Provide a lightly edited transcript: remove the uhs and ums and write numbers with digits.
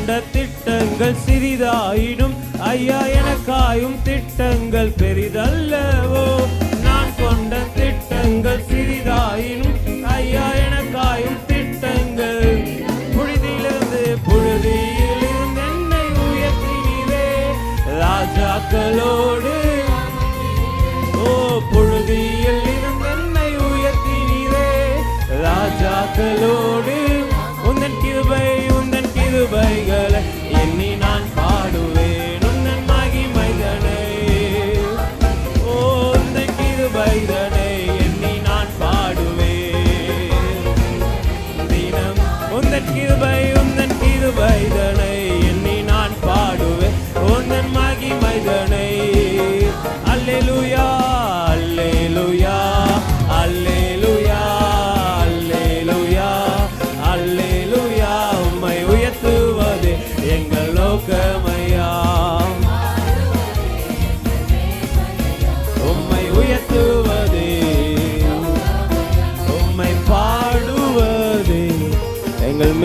கொண்ட திட்டங்கள் சிறிதாயினும் ஐயா எனக்காயும் திட்டங்கள் பெரிதல்லவோ. நான் கொண்ட திட்டங்கள் சிறிதாயினும் ஐயா எனக்காயும் திட்டங்கள். புழுதியிலிருந்து என்னை உயர்த்தினீரே ராஜாக்களோடு. ஓ புழுதியில் இருந்து என்னை உயர்த்தினீரே ராஜாக்களோடு. உந்தன் கிருபைகளை எண்ணி நான் பாடுவேன் உந்தன் மகிமைதனை. ஓ உந்தன் கிருபைதனை எண்ணி நான் பாடுவேன் தினம். உந்தன் கிருபைதனை எண்ணி நான் பாடுவேன் உந்தன் மகிமைதனை. அல்லேலூயா அல்லேலூயா அல்லேலூயா அல்லேலூயா அல்லேலூயா. உம்மை உயர்த்துவது எங்கள் நோக்கமையா. உம்மை உயர்த்துவது உம்மை பாடுவது எங்கள்